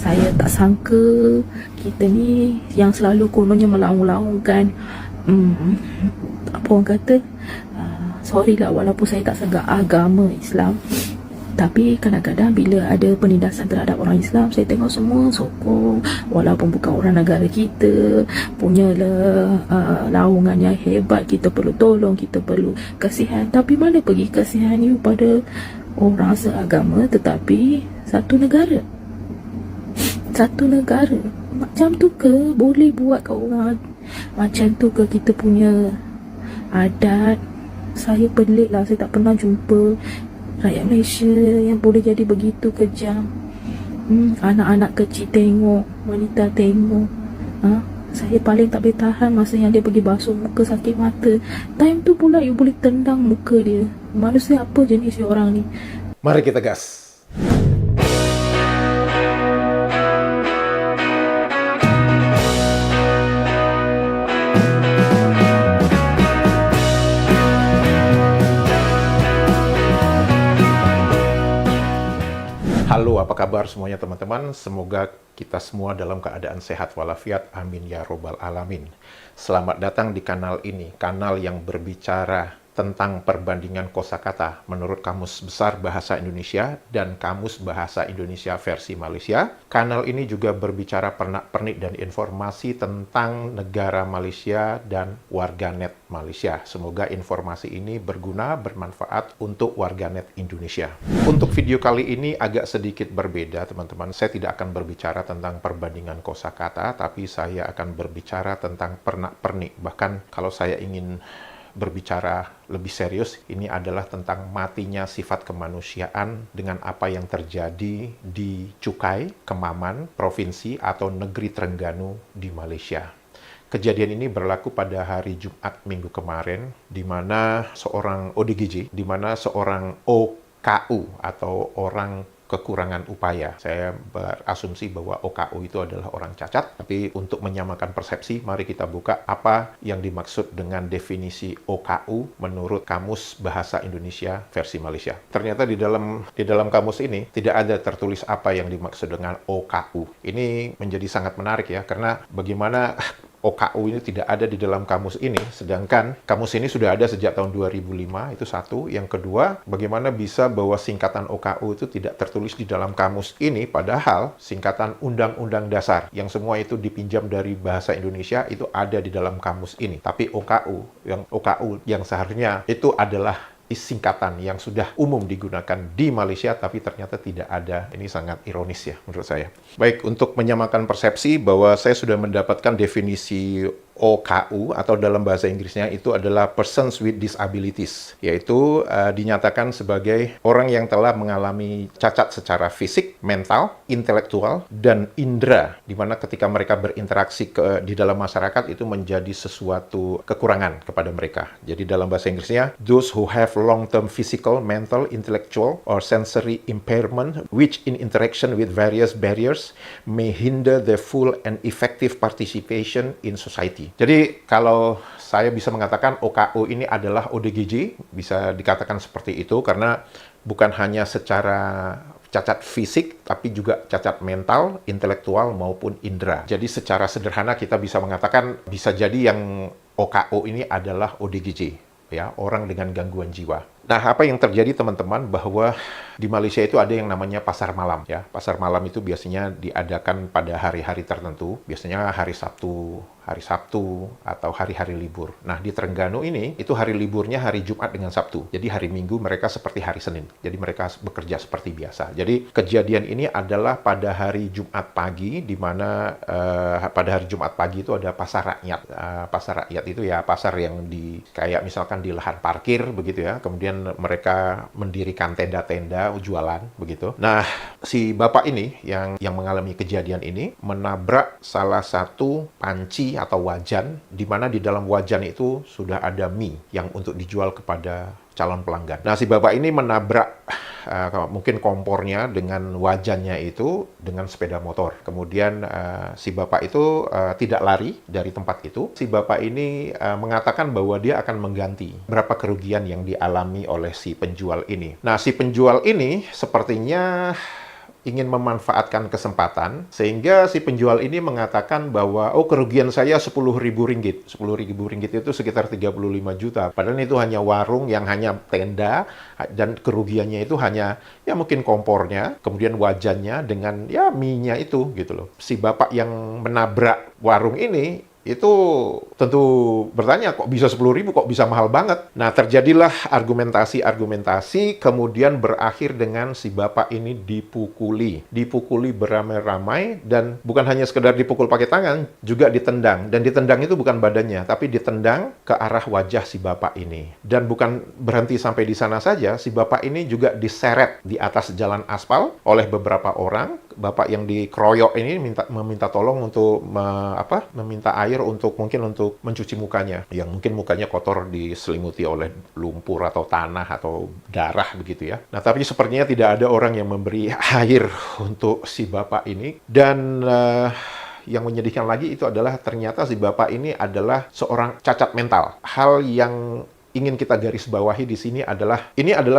Saya tak sangka kita ni yang selalu kononnya melaung-laungkan, apa orang kata, sorry lah walaupun saya tak sangat agama Islam, tapi kadang-kadang bila ada penindasan terhadap orang Islam, saya tengok semua sokong, walaupun bukan orang negara kita, punyalah laungan yang hebat, kita perlu tolong, kita perlu kasihan. Tapi mana pergi kasihan you pada orang seagama tetapi satu negara? Satu negara macam tu ke boleh buat kat orang? Macam tu ke kita punya adat? Saya pelik lah, saya tak pernah jumpa rakyat Malaysia yang boleh jadi begitu kejam. Anak-anak kecil tengok, wanita tengok. Saya paling tak boleh tahan masa yang dia pergi basuh muka sakit mata. Time tu pula you boleh tendang muka dia. Manusia apa jenis orang ni? Mari kita gas. Halo, apa kabar semuanya teman-teman? Semoga kita semua dalam keadaan sehat walafiat. Amin ya robbal alamin. Selamat datang di kanal ini, kanal yang berbicara tentang perbandingan kosakata menurut Kamus Besar Bahasa Indonesia dan Kamus Bahasa Indonesia versi Malaysia. Kanal ini juga berbicara pernak-pernik dan informasi tentang negara Malaysia dan warganet Malaysia. Semoga informasi ini berguna, bermanfaat untuk warganet Indonesia. Untuk video kali ini agak sedikit berbeda, teman-teman. Saya tidak akan berbicara tentang perbandingan kosakata, tapi saya akan berbicara tentang pernak-pernik. Bahkan kalau saya ingin berbicara lebih serius, ini adalah tentang matinya sifat kemanusiaan dengan apa yang terjadi di Cukai, Kemaman, Provinsi atau Negeri Terengganu di Malaysia. Kejadian ini berlaku pada hari Jumat minggu kemarin, di mana seorang ODGJ, di mana seorang OKU atau orang kekurangan upaya. Saya berasumsi bahwa OKU itu adalah orang cacat, tapi untuk menyamakan persepsi, mari kita buka apa yang dimaksud dengan definisi OKU menurut Kamus Bahasa Indonesia versi Malaysia. Ternyata di dalam kamus ini tidak ada tertulis apa yang dimaksud dengan OKU. Ini menjadi sangat menarik ya, karena bagaimana OKU ini tidak ada di dalam kamus ini, sedangkan kamus ini sudah ada sejak tahun 2005, itu satu. Yang kedua, bagaimana bisa bahwa singkatan OKU itu tidak tertulis di dalam kamus ini, padahal singkatan Undang-Undang Dasar, yang semua itu dipinjam dari bahasa Indonesia, itu ada di dalam kamus ini. Tapi OKU yang seharusnya itu adalah singkatan yang sudah umum digunakan di Malaysia, tapi ternyata tidak ada. Ini sangat ironis ya menurut saya. Baik, untuk menyamakan persepsi bahwa saya sudah mendapatkan definisi OKU atau dalam bahasa Inggrisnya itu adalah Persons with Disabilities, yaitu dinyatakan sebagai orang yang telah mengalami cacat secara fisik, mental, intelektual, dan indera, di mana ketika mereka berinteraksi di dalam masyarakat itu menjadi sesuatu kekurangan kepada mereka. Jadi dalam bahasa Inggrisnya, those who have long-term physical, mental, intellectual, or sensory impairment which in interaction with various barriers may hinder the full and effective participation in society. Jadi kalau saya bisa mengatakan OKU ini adalah ODGJ, bisa dikatakan seperti itu karena bukan hanya secara cacat fisik, tapi juga cacat mental, intelektual, maupun indera. Jadi secara sederhana kita bisa mengatakan bisa jadi yang OKU ini adalah ODGJ, ya, orang dengan gangguan jiwa. Nah, apa yang terjadi teman-teman bahwa di Malaysia itu ada yang namanya pasar malam, ya. Pasar malam itu biasanya diadakan pada hari-hari tertentu, biasanya hari Sabtu atau hari-hari libur. Nah, di Terengganu ini itu hari liburnya hari Jumat dengan Sabtu. Jadi hari Minggu mereka seperti hari Senin. Jadi mereka bekerja seperti biasa. Jadi kejadian ini adalah pada hari Jumat pagi, di mana pada hari Jumat pagi itu ada pasar rakyat. Pasar rakyat itu ya pasar yang kayak misalkan di lahan parkir begitu ya. Kemudian mereka mendirikan tenda-tenda jualan begitu. Nah, si bapak ini yang mengalami kejadian ini menabrak salah satu panci atau wajan, di mana di dalam wajan itu sudah ada mie yang untuk dijual kepada calon pelanggan. Nah, si bapak ini menabrak mungkin kompornya dengan wajannya itu dengan sepeda motor. Kemudian si bapak itu tidak lari dari tempat itu. Si bapak ini mengatakan bahwa dia akan mengganti berapa kerugian yang dialami oleh si penjual ini. Nah, si penjual ini sepertinya ingin memanfaatkan kesempatan sehingga si penjual ini mengatakan bahwa kerugian saya 10.000 ringgit. 10.000 ringgit itu sekitar 35 juta. Padahal itu hanya warung yang hanya tenda dan kerugiannya itu hanya ya mungkin kompornya, kemudian wajannya dengan ya mie-nya itu gitu loh. Si bapak yang menabrak warung ini itu tentu bertanya, kok bisa 10.000, kok bisa mahal banget? Nah, terjadilah argumentasi, kemudian berakhir dengan si bapak ini dipukuli beramai-ramai, dan bukan hanya sekedar dipukul pakai tangan, juga ditendang. Dan ditendang itu bukan badannya, tapi ditendang ke arah wajah si bapak ini. Dan bukan berhenti sampai di sana saja, si bapak ini juga diseret di atas jalan aspal oleh beberapa orang. Bapak yang dikeroyok ini meminta tolong untuk meminta air untuk mencuci mukanya, yang mungkin mukanya kotor diselimuti oleh lumpur atau tanah atau darah begitu ya. Nah, tapi sepertinya tidak ada orang yang memberi air untuk si bapak ini. Dan yang menyedihkan lagi itu adalah ternyata si bapak ini adalah seorang cacat mental. Hal yang ingin kita garis bawahi di sini adalah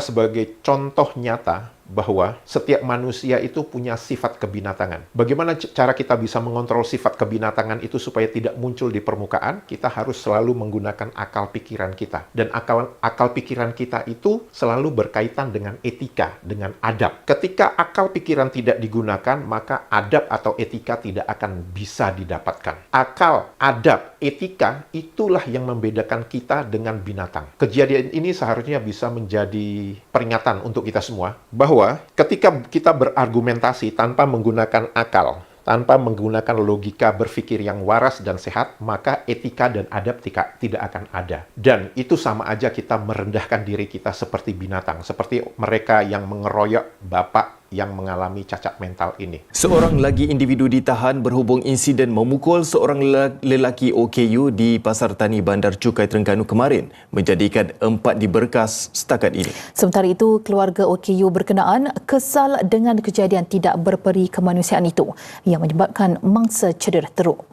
sebagai contoh nyata bahwa setiap manusia itu punya sifat kebinatangan. Bagaimana cara kita bisa mengontrol sifat kebinatangan itu supaya tidak muncul di permukaan? Kita harus selalu menggunakan akal pikiran kita. Dan akal pikiran kita itu selalu berkaitan dengan etika, dengan adab. Ketika akal pikiran tidak digunakan, maka adab atau etika tidak akan bisa didapatkan. Akal, adab, etika itulah yang membedakan kita dengan binatang. Kejadian ini seharusnya bisa menjadi peringatan untuk kita semua bahwa ketika kita berargumentasi tanpa menggunakan akal, tanpa menggunakan logika berpikir yang waras dan sehat, maka etika dan adab tidak akan ada. Dan itu sama aja kita merendahkan diri kita seperti binatang, seperti mereka yang mengeroyok bapak yang mengalami cacat mental ini. Seorang lagi individu ditahan berhubung insiden memukul seorang lelaki OKU di Pasar Tani Bandar Cukai Terengganu kemarin, menjadikan 4 diberkas setakat ini. Sementara itu, keluarga OKU berkenaan kesal dengan kejadian tidak berperi kemanusiaan itu yang menyebabkan mangsa cedera teruk.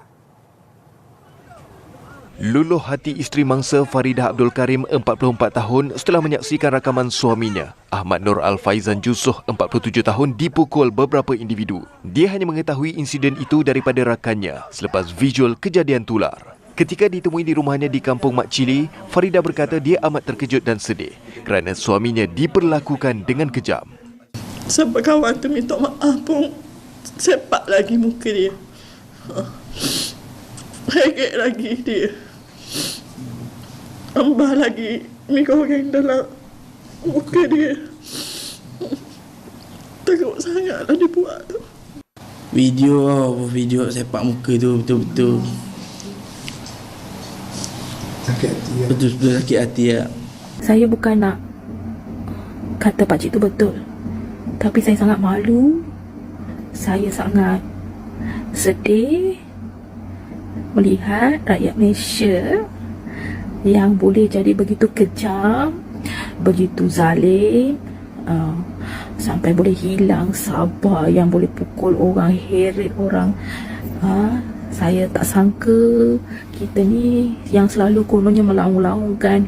Luluh hati isteri mangsa Faridah Abdul Karim, 44 tahun, setelah menyaksikan rakaman suaminya, Ahmad Nur Al-Faizan Jusoh, 47 tahun, dipukul beberapa individu. Dia hanya mengetahui insiden itu daripada rakannya selepas visual kejadian tular. Ketika ditemui di rumahnya di Kampung Mak Cili, Faridah berkata dia amat terkejut dan sedih kerana suaminya diperlakukan dengan kejam. Sampai kawan tu minta maaf pun, sepak lagi muka dia. Hegek lagi dia. Tambah lagi mi goreng dalam muka dia. Teruk sangatlah dia buat tu. Video sepak muka tu betul-betul sakit hati ya. Betul-betul sakit hati ya. Saya bukan nak kata pakcik tu betul, tapi saya sangat malu. Saya sangat sedih melihat rakyat Malaysia yang boleh jadi begitu kejam, begitu zalim, sampai boleh hilang sabar, yang boleh pukul orang, heret orang. Saya tak sangka kita ni yang selalu kononnya melaung-laungkan,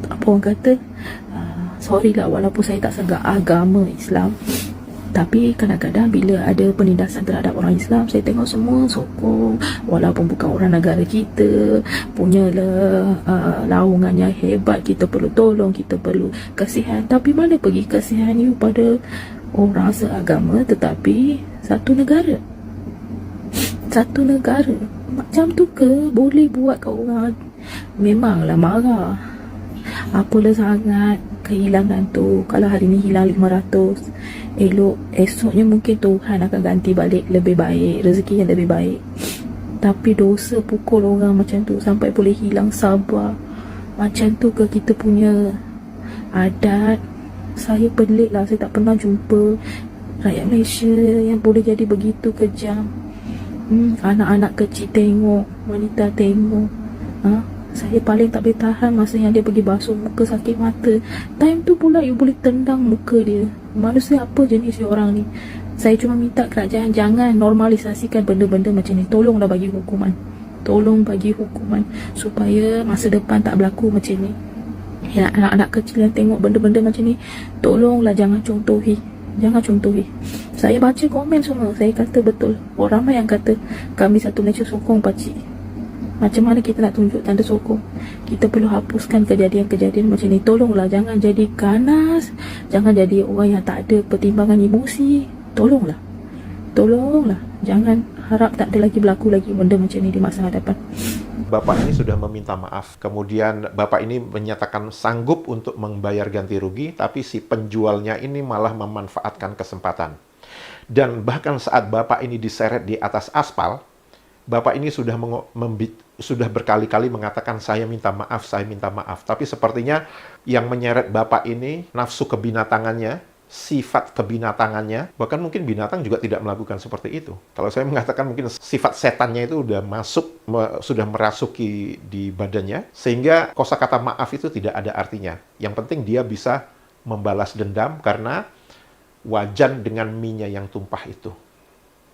apa orang kata, sorry lah walaupun saya tak sangat agama Islam, tapi kadang-kadang bila ada penindasan terhadap orang Islam, saya tengok semua sokong, walaupun bukan orang negara kita, punyalah laungan yang hebat, kita perlu tolong, kita perlu kasihan. Tapi mana pergi kasihan you pada orang seagama tetapi satu negara? Satu negara macam tu ke boleh buat kat orang? Memanglah marah. Apalah sangat kehilangan tu. Kalau hari ni hilang 500, esoknya mungkin Tuhan akan ganti balik lebih baik, rezeki yang lebih baik. Tapi dosa pukul orang macam tu sampai boleh hilang sabar, macam tu ke kita punya adat? Saya pelik lah, saya tak pernah jumpa rakyat Malaysia yang boleh jadi begitu kejam. Anak-anak kecil tengok, wanita tengok. Saya paling tak boleh tahan masa yang dia pergi basuh muka sakit mata. Time tu pula you boleh tendang muka dia. Manusia apa jenis orang ni? Saya cuma minta kerajaan jangan normalisasikan benda-benda macam ni. Tolonglah bagi hukuman. Tolong bagi hukuman supaya masa depan tak berlaku macam ni. Ya, anak-anak kecil yang tengok benda-benda macam ni, tolonglah jangan contohi. Jangan contohi. Saya baca komen semua, saya kata betul. Orang ramai yang kata kami satu Malaysia sokong pakcik. Macam mana kita nak tunjuk tanda sokong? Kita perlu hapuskan kejadian-kejadian macam ni. Tolonglah, jangan jadi ganas. Jangan jadi orang yang tak ada pertimbangan emosi. Tolonglah. Jangan harap tak ada lagi berlaku lagi benda macam ni di masa hadapan. Bapak ini sudah meminta maaf. Kemudian Bapak ini menyatakan sanggup untuk membayar ganti rugi, tapi si penjualnya ini malah memanfaatkan kesempatan. Dan bahkan saat Bapak ini diseret di atas aspal, Bapak ini sudah berkali-kali mengatakan saya minta maaf. Tapi sepertinya yang menyeret Bapak ini nafsu kebinatangannya, sifat kebinatangannya, bahkan mungkin binatang juga tidak melakukan seperti itu. Kalau saya mengatakan mungkin sifat setannya itu sudah merasuki di badannya, sehingga kosakata maaf itu tidak ada artinya. Yang penting dia bisa membalas dendam karena wajan dengan minyak yang tumpah itu.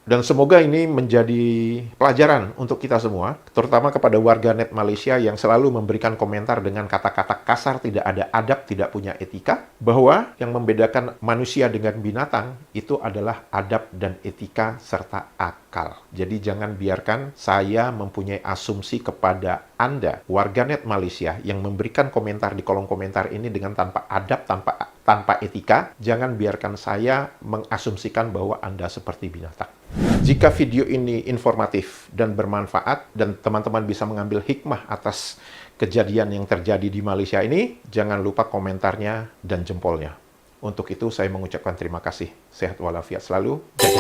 Dan semoga ini menjadi pelajaran untuk kita semua, terutama kepada warganet Malaysia yang selalu memberikan komentar dengan kata-kata kasar, tidak ada adab, tidak punya etika, bahwa yang membedakan manusia dengan binatang itu adalah adab dan etika serta akal. Jadi jangan biarkan saya mempunyai asumsi kepada Anda, warganet Malaysia, yang memberikan komentar di kolom komentar ini dengan tanpa adab, tanpa etika. Jangan biarkan saya mengasumsikan bahwa Anda seperti binatang. Jika video ini informatif dan bermanfaat, dan teman-teman bisa mengambil hikmah atas kejadian yang terjadi di Malaysia ini, jangan lupa komentarnya dan jempolnya. Untuk itu saya mengucapkan terima kasih. Sehat walafiat selalu. Jaga